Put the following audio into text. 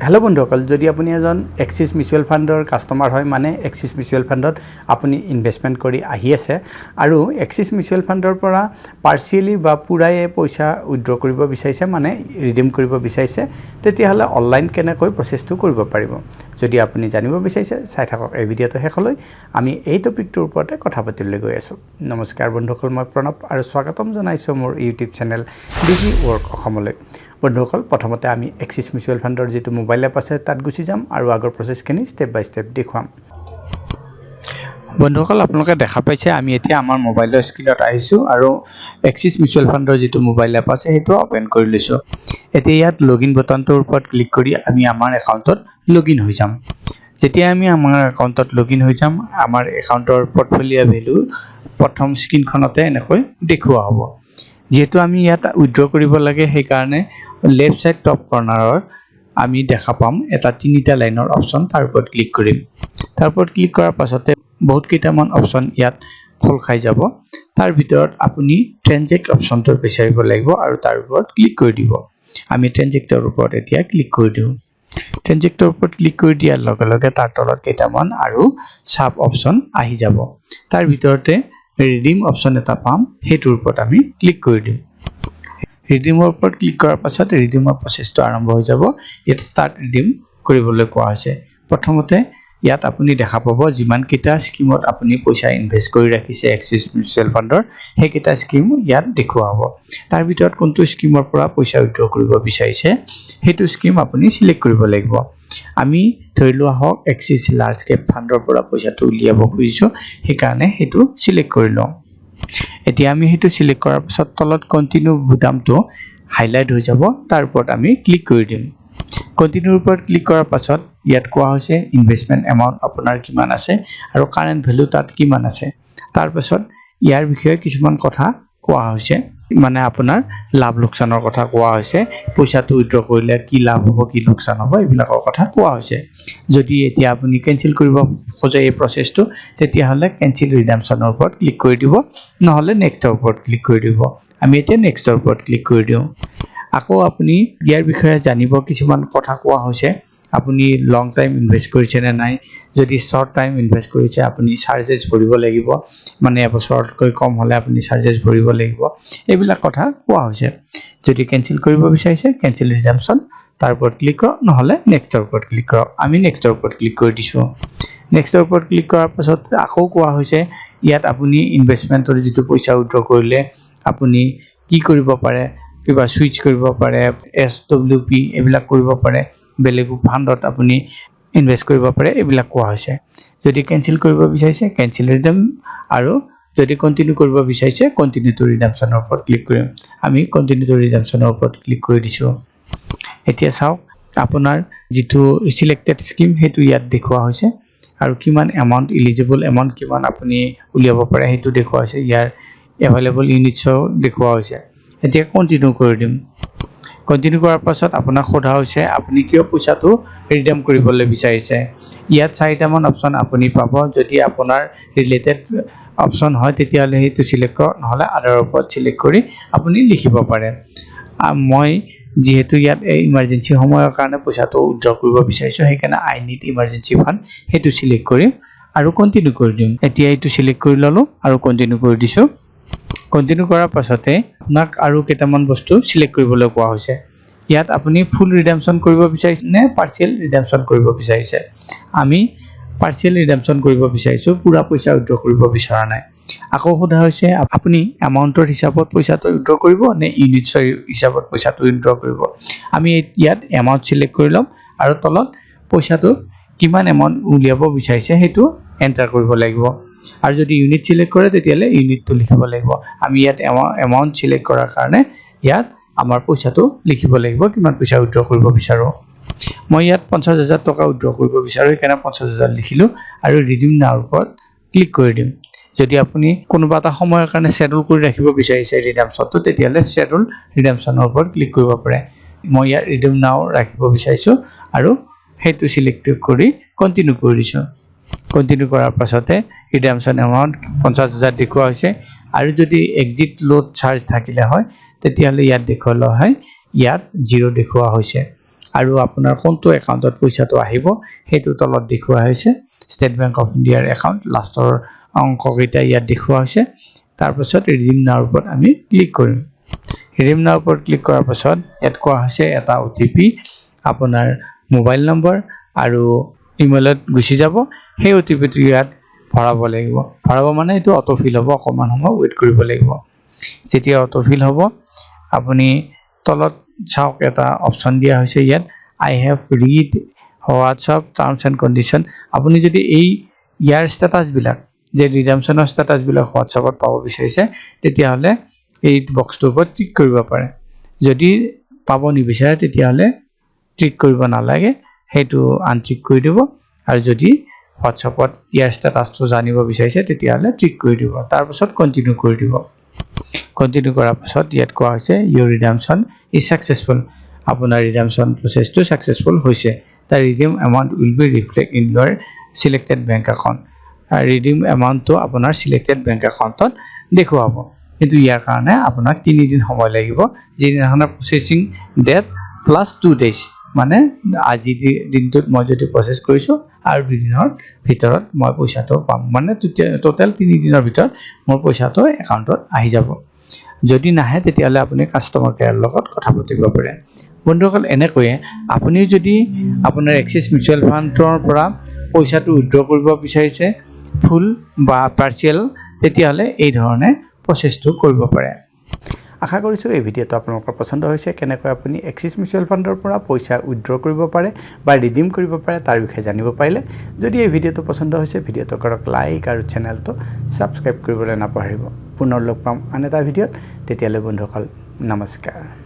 Hello' বন্ধুসকল, যদি আপুনি এজন এক্সিছ মিউচুৱেল ফাণ্ডৰ কাষ্টমাৰ হয়, মানে এক্সিছ মিউচুৱেল ফাণ্ডত আপুনি ইনভেষ্টমেণ্ট কৰি আহি আছে আৰু এক্সিছ মিউচুৱেল ফাণ্ডৰ পৰা পাৰ্চিয়েলি বা পূৰাই পইচা উইথড্ৰ কৰিব বিচাৰিছে, মানে ৰিডিম কৰিব বিচাৰিছে, তেতিয়াহ'লে অনলাইন কেনেকৈ প্ৰচেছটো কৰিব পাৰিব। যদি আপুনি জানিব বিচাৰিছে, চাই থাকক এই ভিডিঅ'টো শেষলৈ। আমি এই টপিকটোৰ ওপৰতে কথা পাতিবলৈ গৈ আছোঁ। নমস্কাৰ বন্ধুসকল, মই প্ৰণৱ আৰু স্বাগতম জনাইছোঁ মোৰ ইউটিউব চেনেল ডিজি ৱৰ্ক অসমলৈ। বন্ধুসকল, প্ৰথমতে আমি এক্সিছ মিউচুৱেল ফাণ্ডৰ যিটো মোবাইল এপ আছে তাত গুচি যাম আৰু আগৰ প্ৰচেছখিনি ষ্টেপ বাই ষ্টেপ দেখুৱাম। বন্ধুসকল, আপোনালোকে দেখা পাইছে আমি এতিয়া আমাৰ মোবাইলৰ স্ক্ৰীনত আহিছোঁ আৰু এক্সিছ মিউচুৱেল ফাণ্ডৰ যিটো মোবাইল এপ আছে সেইটো অ'পেন কৰি লৈছোঁ। এতিয়া ইয়াত লগইন বটনটোৰ ওপৰত ক্লিক কৰি আমি আমাৰ একাউণ্টত লগইন হৈ যাম। যেতিয়া আমি আমাৰ একাউণ্টত লগইন হৈ যাম, আমাৰ একাউণ্টৰ পৰ্টফলিঅ' ভেলু প্ৰথম স্ক্ৰীনখনতে এনেকৈ দেখুওৱা হ'ব। যিহেতু আমি ইয়াত উইথড্ৰ কৰিব লাগে, সেইকাৰণে লেফ্ট ছাইড টপ কৰ্নাৰৰ আমি দেখা পাম এটা 3টা লাইনৰ অপশ্যন, তাৰ ওপৰত ক্লিক কৰিম। তাৰ ওপৰত ক্লিক কৰাৰ পাছতে বহুত কেইটামান অপশ্যন ইয়াত খোল খাই যাব। তাৰ ভিতৰত আপুনি ট্ৰেনজেক্ট অপশ্যনটো বিচাৰিব লাগিব আৰু তাৰ ওপৰত ক্লিক কৰি দিব। আমি ট্ৰেনজেক্টৰ ওপৰত এতিয়া ক্লিক কৰি দিওঁ। ট্ৰেনজেক্টৰ ওপৰত ক্লিক কৰি দিয়াৰ লগে লগে তাৰ তলত কেইটামান আৰু চাব অপশ্যন আহি যাব। তাৰ ভিতৰতে ৰিডিম অপশ্যন এটা পাম, সেইটোৰ ওপৰত আমি ক্লিক কৰি দিম। ৰিডিমৰ ওপৰত ক্লিক কৰাৰ পাছত ৰিডিমৰ প্ৰচেছটো আৰম্ভ হৈ যাব। ইয়াত ষ্টাৰ্ট ৰিডিম কৰিবলৈ কোৱা হৈছে। প্ৰথমতে ইয়াত আপুনি দেখা পাব যিমানকেইটা স্কিমত আপুনি পইচা ইনভেষ্ট কৰি ৰাখিছে এক্সিছ মিউচুৱেল ফাণ্ডৰ, সেইকেইটা স্কিম ইয়াত দেখুওৱা হ'ব। তাৰ ভিতৰত কোনটো স্কিমৰ পৰা পইচা উইথড্ৰ কৰিব বিচাৰিছে সেইটো স্কিম আপুনি চিলেক্ট কৰিব লাগিব। আমি ধৰি লোৱা হওক এক্সিছ লাৰ্জ কেপ ফাণ্ডৰ পৰা পইচাটো উলিয়াব খুজিছোঁ, সেইকাৰণে সেইটো চিলেক্ট কৰি লওঁ। এতিয়া আমি সেইটো চিলেক্ট কৰাৰ পাছত তলত কণ্টিনিউ বুটামটো হাইলাইট হৈ যাব, তাৰ ওপৰত আমি ক্লিক কৰি দিম। কণ্টিনিউৰ ওপৰত ক্লিক কৰাৰ পাছত ইয়াত কোৱা হৈছে ইনভেষ্টমেণ্ট এমাউণ্ট আপোনাৰ কিমান আছে আৰু কাৰেণ্ট ভেলু তাত কিমান আছে। তাৰ পাছত ইয়াৰ বিষয়ে কিছুমান কথা কোৱা হৈছে, মানে আপোনাৰ লাভ লোকচানৰ কথা কোৱা হৈছে। পইচাটো উইথড্ৰ কৰিলে কি লাভ হ'ব, কি লোকচান হ'ব, এইবিলাকৰ কথা কোৱা হৈছে। যদি এতিয়া আপুনি কেনচেল কৰিব খোজে এই প্ৰচেছটো, তেতিয়াহ'লে কেনচেল ৰিডামশ্যনৰ ওপৰত ক্লিক কৰি দিব, নহ'লে নেক্সটৰ ওপৰত ক্লিক কৰি দিব। আমি এতিয়া নেক্সটৰ ওপৰত ক্লিক কৰি দিওঁ। আকৌ আপুনি ইয়াৰ বিষয়ে জানিব কিছুমান কথা কোৱা হৈছে। আপুনি লং টাইম ইনভেষ্ট কৰিছে নে নাই, যদি শ্বৰ্ট টাইম ইনভেষ্ট কৰিছে আপুনি চাৰ্জেছ ভৰিব লাগিব, মানে এবছৰতকৈ কম হ'লে আপুনি চাৰ্জেছ ভৰিব লাগিব, এইবিলাক কথা কোৱা হৈছে। যদি কেনচেল কৰিব বিচাৰিছে কেনচেল ৰিডামশ্যন, তাৰ ওপৰত ক্লিক কৰক, নহ'লে নেক্সটৰ ওপৰত ক্লিক কৰক। আমি নেক্সটৰ ওপৰত ক্লিক কৰি দিছোঁ। নেক্সটৰ ওপৰত ক্লিক কৰাৰ পাছত আকৌ কোৱা হৈছে ইয়াত আপুনি ইনভেষ্টমেণ্টৰ যিটো পইচা উইথড্ৰ কৰিলে আপুনি কি কৰিব পাৰে, কিবা ছুইচ কৰিব পাৰে, SWP এইবিলাক কৰিব পাৰে, বেলেগ ফাণ্ডত আপুনি ইনভেষ্ট কৰিব পাৰে, এইবিলাক কোৱা হৈছে। যদি কেনচেল কৰিব বিচাৰিছে কেনচেল ৰিডাম, আৰু যদি কণ্টিনিউ কৰিব বিচাৰিছে কণ্টিনিউ টু ৰিডামশ্যনৰ ওপৰত ক্লিক কৰিম। আমি কণ্টিনিউ টু ৰিডামশ্যনৰ ওপৰত ক্লিক কৰি দিছোঁ। এতিয়া চাওক আপোনাৰ যিটো চিলেক্টেড স্কিম সেইটো ইয়াত দেখুওৱা হৈছে আৰু কিমান এমাউণ্ট, ইলিজিবল এমাউণ্ট কিমান আপুনি উলিয়াব পাৰে সেইটো দেখুওৱা হৈছে। ইয়াৰ এভেইলেবল ইউনিটছো দেখুওৱা হৈছে। এতিয়া কণ্টিনিউ কৰি দিম। কণ্টিনিউ কৰাৰ পাছত আপোনাক সোধা হৈছে আপুনি কিয় পইচাটো ৰিডিম কৰিবলৈ বিচাৰিছে। ইয়াত 4টামান অপশ্যন আপুনি পাব। যদি আপোনাৰ ৰিলেটেড অপশ্যন হয় তেতিয়াহ'লে সেইটো চিলেক্ট কৰক, নহ'লে আদাৰৰ ওপৰত চিলেক্ট কৰি আপুনি লিখিব পাৰে। মই যিহেতু ইয়াত ইমাৰ্জেঞ্চি সময়ৰ কাৰণে পইচাটো উইথড্ৰ কৰিব বিচাৰিছোঁ, সেইকাৰণে আই নিড ইমাৰ্জেঞ্চি ফাণ্ড সেইটো চিলেক্ট কৰিম আৰু কণ্টিনিউ কৰি দিম। এতিয়া এইটো চিলেক্ট কৰি ল'লোঁ আৰু কণ্টিনিউ কৰি দিছোঁ। কণ্টিনিউ কৰাৰ পাছতে আপোনাক আৰু কেইটামান বস্তু চিলেক্ট কৰিবলৈ কোৱা হৈছে। ইয়াত আপুনি ফুল ৰিডামশ্যন কৰিব বিচাৰিছে নে পাৰ্চিয়েল ৰিডামশ্যন কৰিব বিচাৰিছে। আমি পাৰ্চিয়েল ৰিডামশ্যন কৰিব বিচাৰিছোঁ, পূৰা পইচা উইথড্ৰ কৰিব বিচৰা নাই। আকৌ সোধা হৈছে আপুনি এমাউণ্টৰ হিচাপত পইচাটো উইথড্ৰ কৰিব নে ইউনিটছৰ হিচাপত পইচাটো উইথড্ৰ কৰিব। আমি ইয়াত এমাউণ্ট চিলেক্ট কৰি ল'ম আৰু তলত পইচাটো কিমান এমাউণ্ট উলিয়াব বিচাৰিছে সেইটো এণ্টাৰ কৰিব লাগিব। আৰু যদি ইউনিট চিলেক্ট কৰে তেতিয়াহ'লে ইউনিটটো লিখিব লাগিব। আমি ইয়াত এমাউণ্ট চিলেক্ট কৰাৰ কাৰণে ইয়াত আমাৰ পইচাটো লিখিব লাগিব, কিমান পইচা উইথড্ৰ কৰিব বিচাৰোঁ। মই ইয়াত 50,000 টকা উইথড্ৰ কৰিব বিচাৰোঁ, সেইকাৰণে 50,000 লিখিলোঁ আৰু ৰিডিম নাওৰ ওপৰত ক্লিক কৰি দিম। যদি আপুনি কোনোবা এটা সময়ৰ কাৰণে শ্বেডুল কৰি ৰাখিব বিচাৰিছে ৰিডামশ্যনটো, তেতিয়াহ'লে শ্বেডুল ৰিডামশ্যনৰ ওপৰত ক্লিক কৰিব পাৰে। মই ইয়াত ৰিডিম নাও ৰাখিব বিচাৰিছোঁ আৰু সেইটো চিলেক্ট কৰি কণ্টিনিউ কৰি দিছোঁ। কণ্টিনিউ কৰাৰ পাছতে ৰিডামশ্যন এমাউণ্ট 50,000 দেখুওৱা হৈছে আৰু যদি এক্সিট লোড চাৰ্জ থাকিলে হয় তেতিয়াহ'লে ইয়াত দেখুওৱা হয় ইয়াত 0 দেখুওৱা হৈছে। আৰু আপোনাৰ কোনটো একাউণ্টত পইচাটো আহিব সেইটো তলত দেখুওৱা হৈছে ষ্টেট বেংক অফ ইণ্ডিয়াৰ একাউণ্ট লাষ্টৰ অংককেইটা ইয়াত দেখুওৱা হৈছে তাৰ পাছত ৰিডিম নাওৰ ওপৰত আমি ক্লিক কৰিম ৰিডিম নাওৰ ওপৰত ক্লিক কৰাৰ পাছত ইয়াত কোৱা হৈছে এটা OTP আপোনাৰ মোবাইল নম্বৰ আৰু ইমেইলত গুচি যাব সেই OTP-টো ইয়াত ভৰাব লাগিব ভৰাব মানে এইটো অটো ফিল হ'ব অকমান সময় ওয়েট কৰিব লাগিব যেতিয়া অটো ফিল হ'ব আপুনি তলত চাওক এটা অপচন দিয়া হৈছে ইয়াত I have read WhatsApp terms and condition আপুনি যদি এই ইয়াৰ ষ্টেটাস বিলাক যে ৰিডামছনৰ ষ্টেটাস বিলাক WhatsAppত পাব বিচাৰিছে তেতিয়া হলে এই বক্সটোৰ ওপৰত টিক কৰিব পাৰে যদি পাব নিবিচাৰে তেতিয়া হলে টিক কৰিব নালাগে হেতু আনটিক কৰি দিব আৰু যদি WhatsAppত ইয়াৰ ষ্টেটাসটো জানিব বিচাৰিছে তেতিয়া হলে টিক কৰি দিব তাৰ পাছত কন্টিনিউ কৰি দিব কন্টিনিউ কৰাৰ পাছত ইয়াত কোৱা হৈছে your redemption is successful আপোনাৰ redemption processটো successful হৈছে the redeem amount will be reflected in your selected bank account redeem amount to আপোনাৰ selected bank accountত দেখুৱাব কিন্তু ইয়াৰ কাৰণে আপোনাক 3 দিন সময় লাগিব যিদিনাখনৰ processing date plus 2 days মানে আজি দিনটোত মই যদি প্ৰসেস কৰিছো আৰু 2 দিনৰ ভিতৰত মই পইচাটো পাম মানে টোটাল 3 দিনৰ ভিতৰত মোৰ পইচাটো একাউণ্টত আহি যাব যদি নাহে তেতিয়ালে আপুনি কাস্টমাৰ কেয়াৰ লগত কথা পাতিব পাৰে বন্ধুসকল এনেকৈ আপুনি যদি আপোনাৰ এক্সিস মিউচুৱেল ফাণ্ডৰ পৰা পইচাটো উইথড্ৰ কৰিব বিচাৰিছে ফুল বা পাৰ্সিয়াল তেতিয়ালে এই ধৰণে প্ৰসেসটো কৰিব পাৰে আশা কৰিছো এই ভিডিওটো আপোনালোকৰ পছন্দ হৈছে কেনেকৈ আপুনি এক্সিস মিউচুৱেল ফাণ্ডৰ পৰা পইচা উইথড্ৰ কৰিব পাৰে বা ৰিডিম কৰিব পাৰে তাৰ বিষয়ে জানিব পাৰিলে যদি এই ভিডিওটো পছন্দ হৈছে ভিডিওটো কৰক লাইক আৰু চেনেলটো সাবস্ক্ৰাইব কৰিবলৈ নাপাহৰিব পুনৰ লগ পাম আন এটা ভিডিওত তেতিয়ালৈ বন্ধুসকল নমস্কাৰ